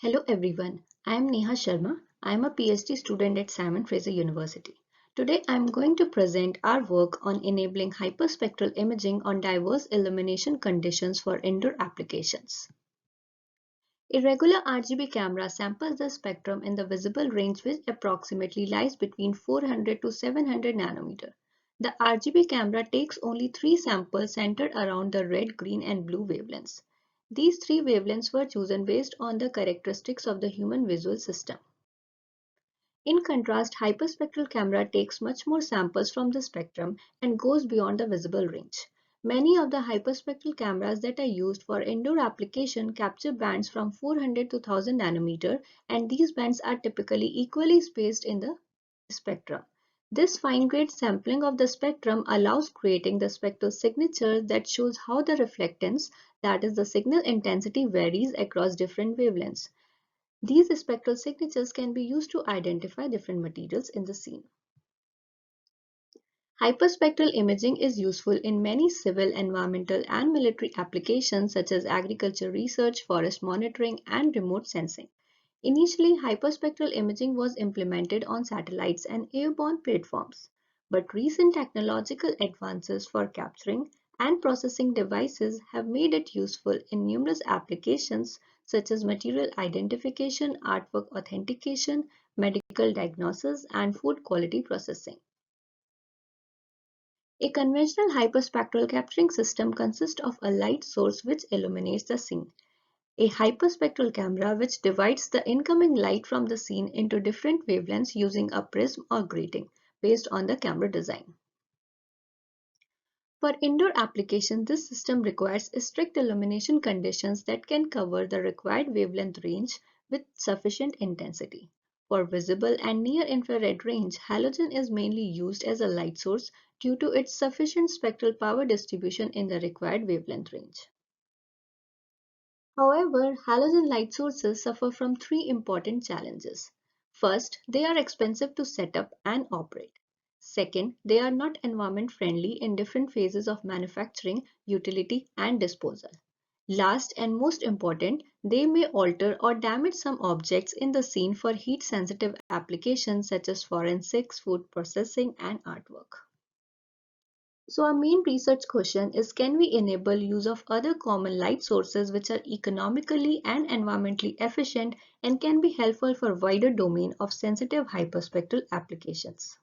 Hello everyone, I am Neha Sharma. I am a PhD student at Simon Fraser University. Today I am going to present our work on enabling hyperspectral imaging on diverse illumination conditions for indoor applications. A regular RGB camera samples the spectrum in the visible range which approximately lies between 400 to 700 nanometer. The RGB camera takes only 3 samples centered around the red, green and blue wavelengths. These 3 wavelengths were chosen based on the characteristics of the human visual system. In contrast, hyperspectral camera takes much more samples from the spectrum and goes beyond the visible range. Many of the hyperspectral cameras that are used for indoor application capture bands from 400 to 1000 nanometer, and these bands are typically equally spaced in the spectrum. This fine-grained sampling of the spectrum allows creating the spectral signature that shows how the reflectance, that is the signal intensity, varies across different wavelengths. These spectral signatures can be used to identify different materials in the scene. Hyperspectral imaging is useful in many civil, environmental, and military applications such as agriculture research, forest monitoring, and remote sensing. Initially, hyperspectral imaging was implemented on satellites and airborne platforms, but recent technological advances for capturing and processing devices have made it useful in numerous applications such as material identification, artwork authentication, medical diagnosis, and food quality processing. A conventional hyperspectral capturing system consists of a light source which illuminates the scene, a hyperspectral camera which divides the incoming light from the scene into different wavelengths using a prism or grating based on the camera design. For indoor application, this system requires strict illumination conditions that can cover the required wavelength range with sufficient intensity. For visible and near-infrared range, halogen is mainly used as a light source due to its sufficient spectral power distribution in the required wavelength range. However, halogen light sources suffer from 3 important challenges. First, they are expensive to set up and operate. Second, they are not environment friendly in different phases of manufacturing, utility, and disposal. Last and most important, they may alter or damage some objects in the scene for heat-sensitive applications such as forensics, food processing, and artwork. So our main research question is, can we enable use of other common light sources which are economically and environmentally efficient and can be helpful for wider domain of sensitive hyperspectral applications?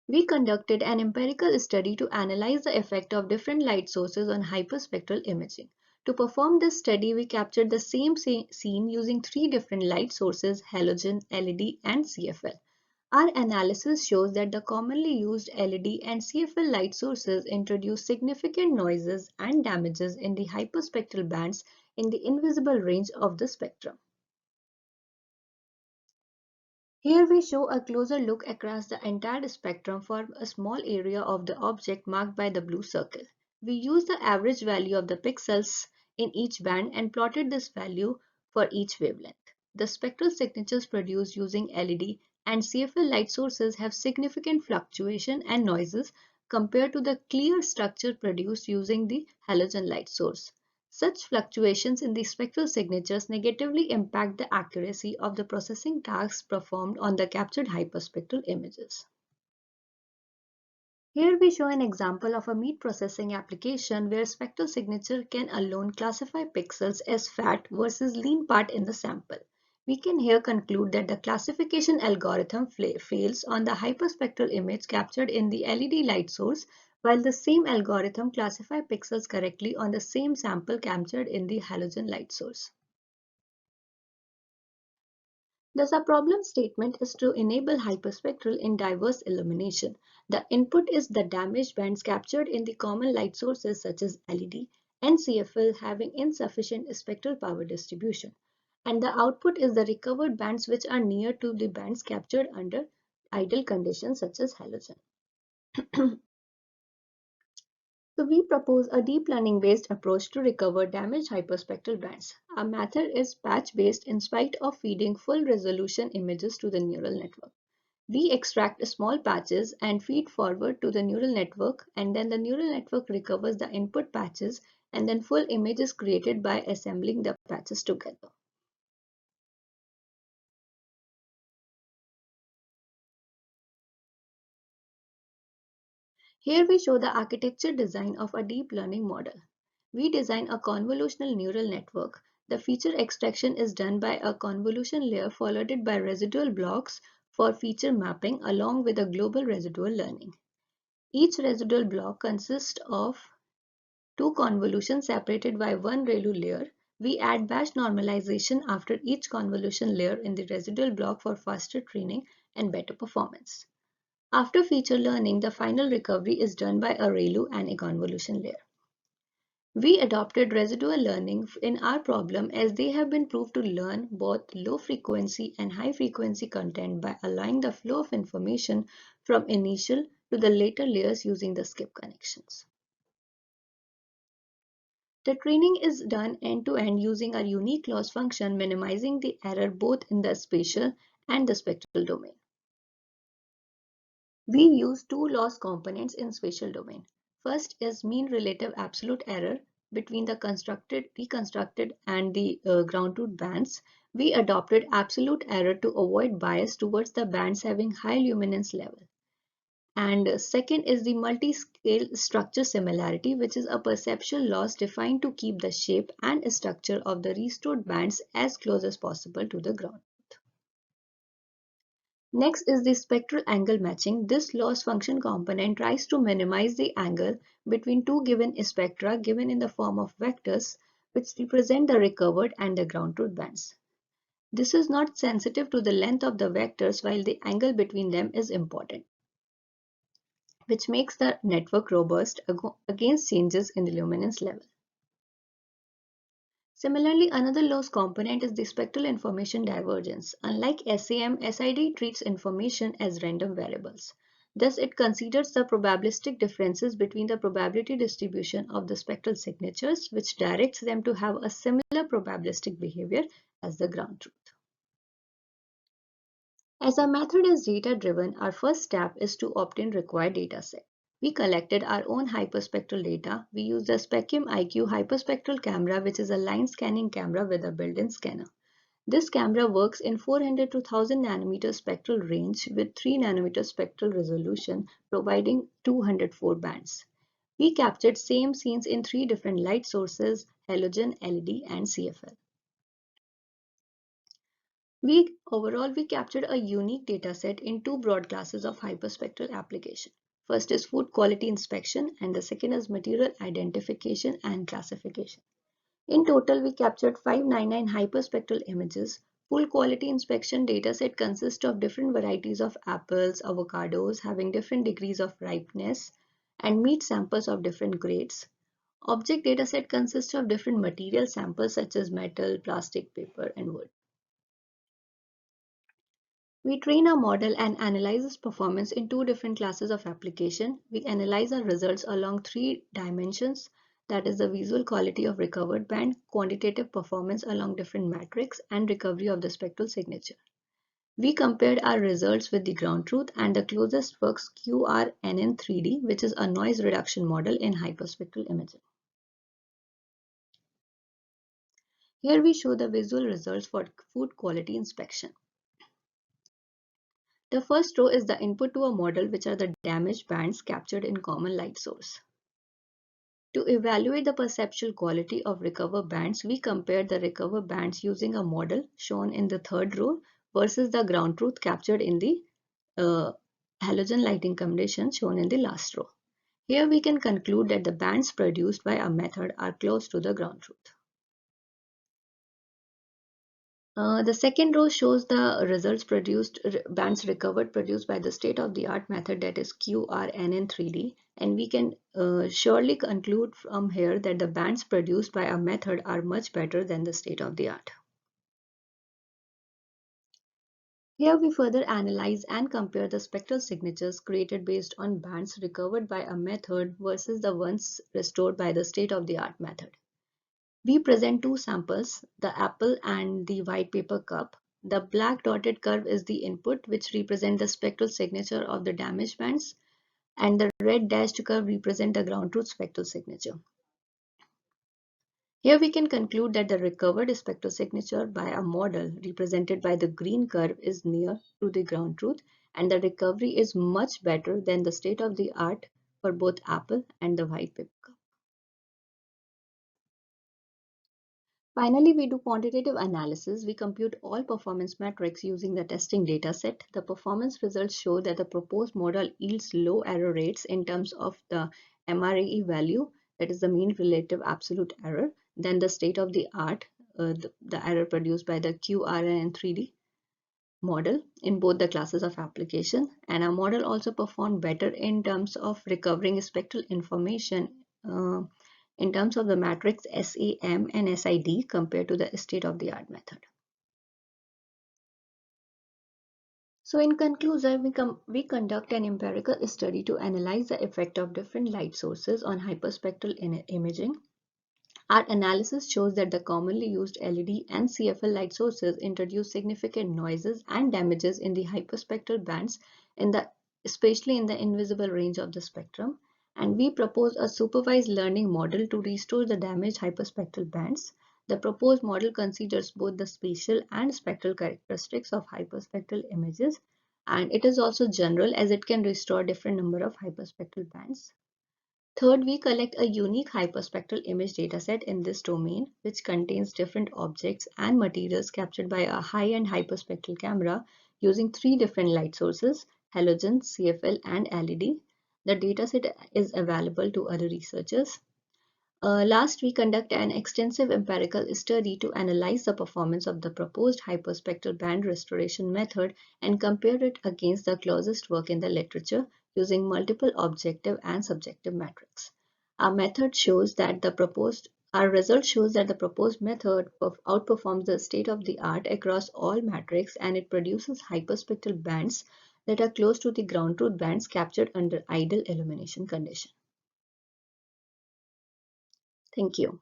We conducted an empirical study to analyze the effect of different light sources on hyperspectral imaging. To perform this study, we captured the same scene using 3 different light sources: halogen, LED, and CFL. Our analysis shows that the commonly used LED and CFL light sources introduce significant noises and damages in the hyperspectral bands in the invisible range of the spectrum. Here we show a closer look across the entire spectrum for a small area of the object marked by the blue circle. We used the average value of the pixels in each band and plotted this value for each wavelength. The spectral signatures produced using LED and CFL light sources have significant fluctuation and noises compared to the clear structure produced using the halogen light source. Such fluctuations in the spectral signatures negatively impact the accuracy of the processing tasks performed on the captured hyperspectral images. Here we show an example of a meat processing application where spectral signature can alone classify pixels as fat versus lean part in the sample. We can here conclude that the classification algorithm fails on the hyperspectral image captured in the LED light source, while the same algorithm classifies pixels correctly on the same sample captured in the halogen light source. Thus, our problem statement is to enable hyperspectral in diverse illumination. The input is the damaged bands captured in the common light sources such as LED and CFL having insufficient spectral power distribution, and the output is the recovered bands which are near to the bands captured under ideal conditions such as halogen. So we propose a deep learning based approach to recover damaged hyperspectral bands. Our method is patch based in spite of feeding full resolution images to the neural network. We extract small patches and feed forward to the neural network, and then the neural network recovers the input patches and then full image is created by assembling the patches together. Here we show the architecture design of a deep learning model. We design a convolutional neural network. The feature extraction is done by a convolution layer followed by residual blocks for feature mapping along with a global residual learning. Each residual block consists of two convolutions separated by one ReLU layer. We add batch normalization after each convolution layer in the residual block for faster training and better performance. After feature learning, the final recovery is done by a ReLU and a convolution layer. We adopted residual learning in our problem as they have been proved to learn both low frequency and high frequency content by allowing the flow of information from initial to the later layers using the skip connections. The training is done end-to-end using a unique loss function, minimizing the error both in the spatial and the spectral domain. We use two loss components in spatial domain. First is mean relative absolute error between the constructed, reconstructed and the ground truth bands. We adopted absolute error to avoid bias towards the bands having high luminance level. And second is the multi-scale structure similarity, which is a perceptual loss defined to keep the shape and structure of the restored bands as close as possible to the ground. Next is the spectral angle matching. This loss function component tries to minimize the angle between two given spectra given in the form of vectors which represent the recovered and the ground truth bands. This is not sensitive to the length of the vectors while the angle between them is important, which makes the network robust against changes in the luminance level. Similarly, another loss component is the spectral information divergence. Unlike ACM, SID treats information as random variables. Thus, it considers the probabilistic differences between the probability distribution of the spectral signatures, which directs them to have a similar probabilistic behavior as the ground truth. As our method is data-driven, our first step is to obtain required dataset. We collected our own hyperspectral data. We used the Specum IQ hyperspectral camera, which is a line scanning camera with a built-in scanner. This camera works in 400 to 1000 nanometer spectral range with 3 nanometer spectral resolution, providing 204 bands. We captured same scenes in 3 different light sources: halogen, LED, and CFL. Overall, we captured a unique dataset in two broad classes of hyperspectral application. First is food quality inspection and the second is material identification and classification. In total, we captured 599 hyperspectral images. Full quality inspection dataset consists of different varieties of apples, avocados having different degrees of ripeness and meat samples of different grades. Object dataset consists of different material samples such as metal, plastic, paper, and wood. We train our model and analyze its performance in two different classes of application. We analyze our results along 3 dimensions, that is the visual quality of recovered band, quantitative performance along different metrics, and recovery of the spectral signature. We compared our results with the ground truth and the closest works QRNN3D, which is a noise reduction model in hyperspectral imaging. Here we show the visual results for food quality inspection. The first row is the input to a model, which are the damaged bands captured in common light source. To evaluate the perceptual quality of recover bands, we compared the recover bands using a model shown in the third row versus the ground truth captured in the halogen lighting condition shown in the last row. Here we can conclude that the bands produced by our method are close to the ground truth. The second row shows the results produced, bands recovered produced by the state-of-the-art method, that is QRNN3D, and we can surely conclude from here that the bands produced by our method are much better than the state-of-the-art. Here we further analyze and compare the spectral signatures created based on bands recovered by a method versus the ones restored by the state-of-the-art method. We present two samples, the apple and the white paper cup. The black dotted curve is the input, which represents the spectral signature of the damaged bands, and the red dashed curve represents the ground truth spectral signature. Here we can conclude that the recovered spectrosignature by a model represented by the green curve is near to the ground truth, and the recovery is much better than the state of the art for both Apple and the white paper. Finally, we do quantitative analysis. We compute all performance metrics using the testing dataset. The performance results show that the proposed model yields low error rates in terms of the MRAE value, that is the mean relative absolute error, than the state of the art, the error produced by the QRN 3D model in both the classes of application. And our model also performed better in terms of recovering spectral information in terms of the matrix SAM and SID compared to the state-of-the-art method. So in conclusion, we conduct an empirical study to analyze the effect of different light sources on hyperspectral imaging. Our analysis shows that the commonly used LED and CFL light sources introduce significant noises and damages in the hyperspectral bands, especially in the invisible range of the spectrum. And we propose a supervised learning model to restore the damaged hyperspectral bands. The proposed model considers both the spatial and spectral characteristics of hyperspectral images, and it is also general as it can restore different number of hyperspectral bands. Third, we collect a unique hyperspectral image dataset in this domain, which contains different objects and materials captured by a high-end hyperspectral camera using three different light sources: halogen, CFL, and LED. The dataset is available to other researchers. Last, we conduct an extensive empirical study to analyze the performance of the proposed hyperspectral band restoration method and compare it against the closest work in the literature using multiple objective and subjective metrics. Our result shows that the proposed method outperforms the state of the art across all metrics, and it produces hyperspectral bands that are close to the ground truth bands captured under ideal illumination condition. Thank you.